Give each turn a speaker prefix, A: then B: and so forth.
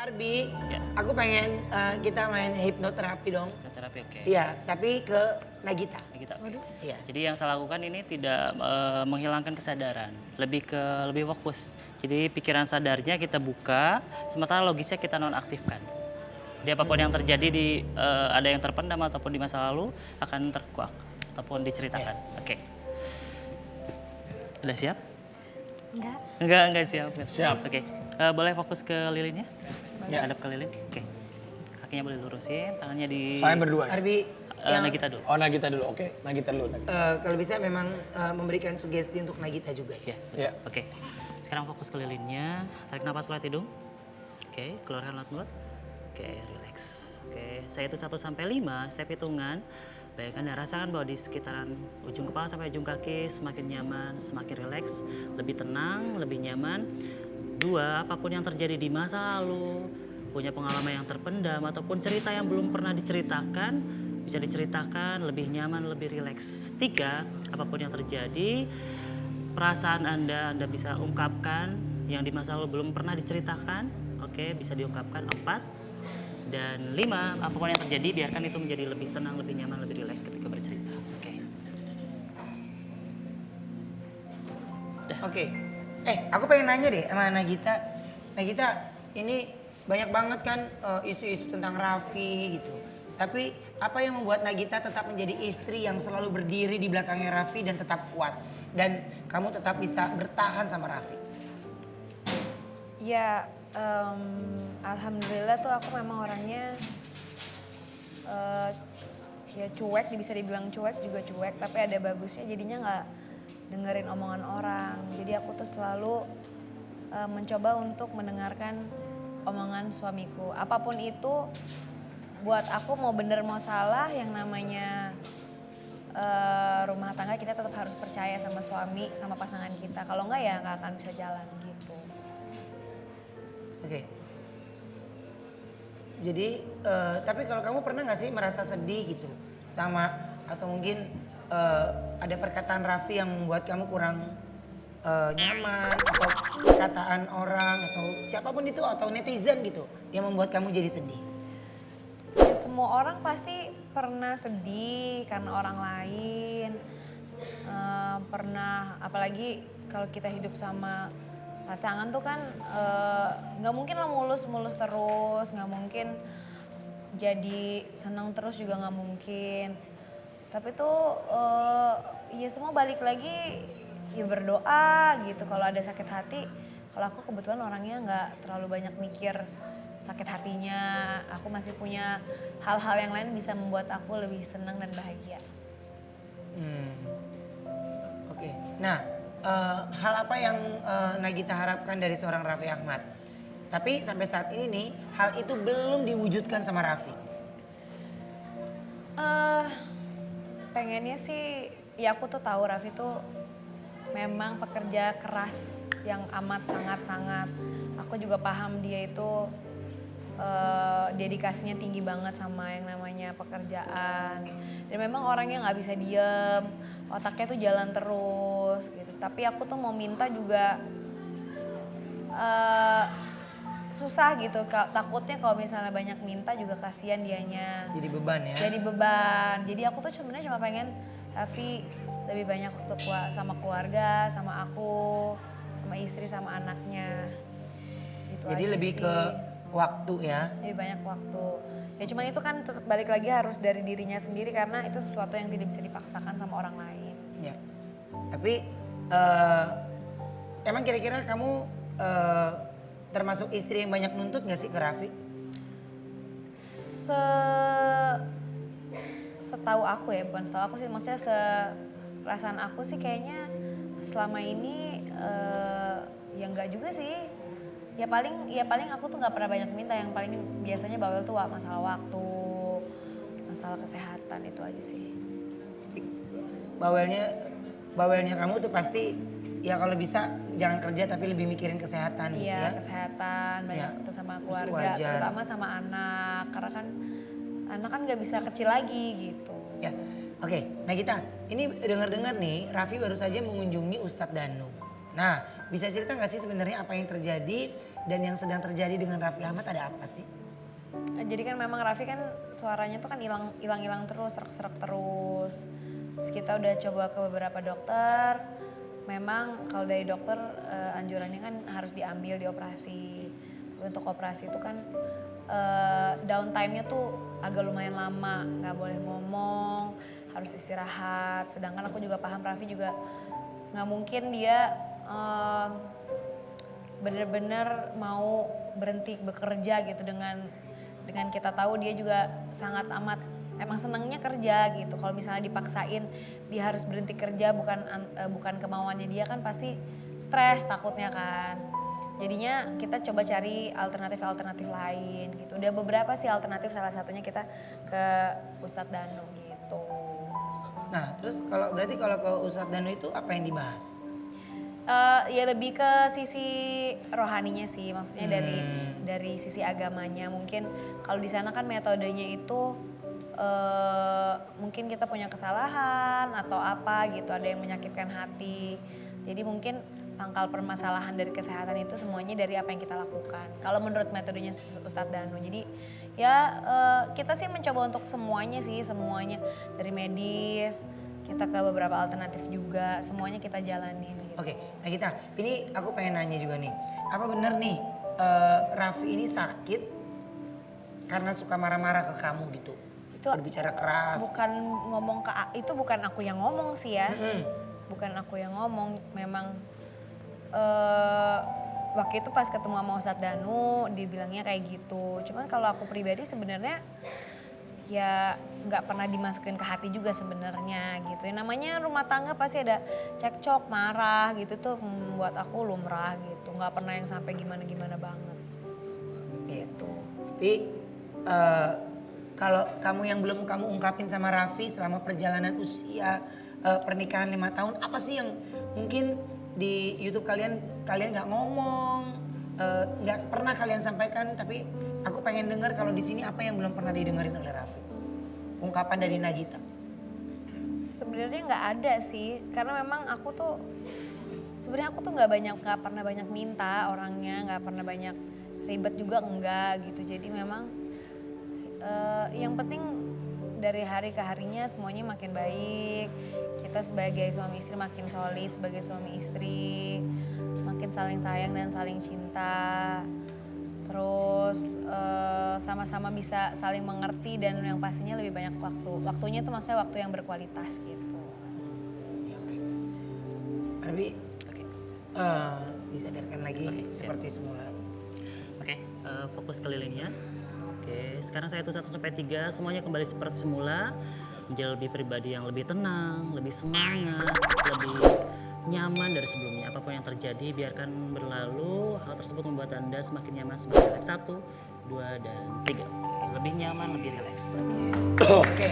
A: Arbi,
B: Ya.
A: aku pengen kita main hipnoterapi dong.
B: Terapi oke.
A: Iya, tapi ke Nagita.
B: Kita oke.
A: Iya.
B: Jadi yang saya lakukan ini tidak menghilangkan kesadaran, lebih fokus. Jadi pikiran sadarnya kita buka, sementara logisnya kita nonaktifkan. Jadi apapun yang terjadi ada yang terpendam ataupun di masa lalu akan terkuak ataupun diceritakan. Oke. Udah siap? Enggak siap.
C: Siap.
B: Oke. Boleh fokus ke lilinnya?
C: Ya.
B: Hadap ke lilin. Oke. Kakinya boleh lurusin, tangannya di
C: Saya berdua ya?
A: Arbi, yang
B: Nagita dulu.
C: Oh Nagita dulu, oke. Nagita dulu.
A: kalau bisa memang memberikan sugesti untuk Nagita juga ya.
B: Ya, betul.
C: Ya.
B: Oke. Sekarang fokus ke lilinnya. Tarik nafas lewat hidung. Oke, keluarkan lewat mulut. Oke, relax. Oke, saya itu 1 sampai 5, step hitungan. Bayangkan dan rasakan bahwa di sekitaran ujung kepala sampai ujung kaki semakin nyaman, semakin relax, lebih tenang, lebih nyaman. 2, apapun yang terjadi di masa lalu, punya pengalaman yang terpendam ataupun cerita yang belum pernah diceritakan, bisa diceritakan lebih nyaman, lebih rileks. 3, apapun yang terjadi, perasaan Anda bisa ungkapkan yang di masa lalu belum pernah diceritakan, oke, bisa diungkapkan. 4, dan 5, apapun yang terjadi biarkan itu menjadi lebih tenang, lebih nyaman, lebih rileks ketika bercerita. Oke.
A: Oke. Aku pengen nanya deh sama Nagita. Nagita, ini banyak banget kan isu-isu tentang Raffi gitu. Tapi apa yang membuat Nagita tetap menjadi istri yang selalu berdiri di belakangnya Raffi dan tetap kuat? Dan kamu tetap bisa bertahan sama Raffi?
D: Ya, alhamdulillah tuh aku memang orangnya ya cuek, bisa dibilang cuek juga cuek, tapi ada bagusnya jadinya nggak dengerin omongan orang. Jadi aku tuh selalu mencoba untuk mendengarkan omongan suamiku. Apapun itu, buat aku mau bener mau salah, yang namanya rumah tangga kita tetap harus percaya sama suami, sama pasangan kita. Kalau nggak ya nggak akan bisa jalan gitu.
A: Oke. Jadi, tapi kalau kamu pernah nggak sih merasa sedih gitu sama atau mungkin ada perkataan Raffi yang membuat kamu kurang nyaman atau perkataan orang atau siapapun itu atau netizen gitu yang membuat kamu jadi sedih?
D: Ya semua orang pasti pernah sedih karena orang lain. Pernah, apalagi kalau kita hidup sama pasangan tuh kan nggak mungkin lah mulus-mulus terus, nggak mungkin jadi senang terus juga nggak mungkin. Tapi tuh ya semua balik lagi ya berdoa gitu. Kalau ada sakit hati, kalau aku kebetulan orangnya nggak terlalu banyak mikir sakit hatinya. Aku masih punya hal-hal yang lain bisa membuat aku lebih senang dan bahagia.
A: Oke. Nah, hal apa yang Nagita harapkan dari seorang Raffi Ahmad? Tapi sampai saat ini nih, hal itu belum diwujudkan sama Raffi.
D: Pengennya sih, ya aku tuh tahu Raffi tuh memang pekerja keras yang amat sangat-sangat. Aku juga paham dia itu dedikasinya tinggi banget sama yang namanya pekerjaan. Dan memang orangnya nggak bisa diem, otaknya tuh jalan terus gitu. Tapi aku tuh mau minta juga susah gitu. Takutnya kalau misalnya banyak minta juga kasihan dianya.
A: Jadi beban ya?
D: Jadi beban. Jadi aku tuh sebenarnya cuma pengen Raffi lebih banyak waktu sama keluarga, sama aku, sama istri, sama anaknya. Gitu
A: Jadi
D: aja
A: lebih
D: sih.
A: ke waktu ya?
D: Lebih banyak waktu. Ya cuman itu kan tetap balik lagi harus dari dirinya sendiri karena itu sesuatu yang tidak bisa dipaksakan sama orang lain.
A: Ya. Tapi emang kira-kira kamu termasuk istri yang banyak nuntut gak sih ke Raffi?
D: Setahu aku ya, bukan setahu aku sih, maksudnya perasaan aku sih kayaknya selama ini ya enggak juga sih. Ya paling aku tuh nggak pernah banyak minta, yang paling biasanya bawel tuh masalah waktu, masalah kesehatan, itu aja sih.
A: Bawelnya kamu tuh pasti ya kalau bisa jangan kerja tapi lebih mikirin kesehatan gitu ya.
D: Iya, kesehatan, banyak
A: Ya,
D: waktu sama
A: itu
D: keluarga,
A: wajar.
D: terutama sama anak, karena kan anak kan nggak bisa kecil lagi gitu.
A: Ya, oke. Nah kita, ini dengar-dengar nih Raffi baru saja mengunjungi Ustadz Danu. Nah, bisa cerita nggak sih sebenarnya apa yang terjadi dan yang sedang terjadi dengan Raffi Ahmad ada apa sih?
D: Jadi kan memang Raffi kan suaranya tuh kan hilang terus, serak-serak terus. Terus kita udah coba ke beberapa dokter. Memang kalau dari dokter anjurannya kan harus diambil dioperasi. Untuk operasi itu kan downtime-nya tuh agak lumayan lama, nggak boleh ngomong, harus istirahat. Sedangkan aku juga paham Raffi juga nggak mungkin dia bener-bener mau berhenti bekerja gitu dengan kita tahu dia juga sangat amat emang senangnya kerja gitu. Kalau misalnya dipaksain dia harus berhenti kerja bukan kemauannya dia kan pasti stres takutnya kan. Jadinya kita coba cari alternatif lain gitu. Udah beberapa sih alternatif, salah satunya kita ke Ustadz Danu gitu.
A: Nah, terus berarti kalau ke Ustadz Danu itu apa yang dibahas?
D: Ya lebih ke sisi rohaninya sih, maksudnya dari sisi agamanya. Mungkin kalau di sana kan metodenya itu mungkin kita punya kesalahan atau apa gitu, ada yang menyakitkan hati. Jadi mungkin pangkal permasalahan dari kesehatan itu semuanya dari apa yang kita lakukan. Kalau menurut metodenya Ustadz Danu. Jadi ya kita sih mencoba untuk semuanya dari medis, kita ke beberapa alternatif juga, semuanya kita jalanin. Gitu.
A: Oke, nah Gita, ini aku pengen nanya juga nih. Apa bener nih Raffi ini sakit karena suka marah-marah ke kamu gitu?
D: Itu
A: berbicara keras.
D: Bukan ngomong itu bukan aku yang ngomong sih ya. Bukan aku yang ngomong, memang waktu itu pas ketemu sama Ustadz Danu dibilangnya kayak gitu. Cuman kalau aku pribadi sebenarnya ya nggak pernah dimasukin ke hati juga sebenarnya gitu. Yang namanya rumah tangga pasti ada cekcok, marah gitu tuh membuat aku lumrah gitu. Nggak pernah yang sampai gimana-gimana banget.
A: Gitu. Tapi kalau kamu yang belum kamu ungkapin sama Raffi selama perjalanan usia pernikahan 5 tahun, apa sih yang mungkin di YouTube kalian nggak ngomong, nggak pernah kalian sampaikan, tapi aku pengen dengar kalau di sini apa yang belum pernah didengarin oleh Raffi. Ungkapan dari Nagita.
D: Sebenarnya nggak ada sih, karena memang aku tuh nggak pernah banyak minta orangnya, nggak pernah banyak ribet juga enggak gitu. Jadi memang yang penting dari hari ke harinya semuanya makin baik. Kita sebagai suami istri makin solid, sebagai suami istri makin saling sayang dan saling cinta. Terus sama-sama bisa saling mengerti dan yang pastinya lebih banyak waktunya tuh maksudnya waktu yang berkualitas gitu.
A: Ya, oke. Tapi disadarkan lagi seperti semula.
B: Oke, fokus kelilingnya. Oke, sekarang saya hitung 1 sampai 3, semuanya kembali seperti semula. Menjadi lebih pribadi yang lebih tenang, lebih semangat, lebih nyaman dari sebelumnya. Apapun yang terjadi biarkan berlalu. Hal tersebut membuat Anda semakin nyaman, semakin rileks. 1, 2, dan 3. Oke, lebih nyaman, lebih rileks.
A: Oke.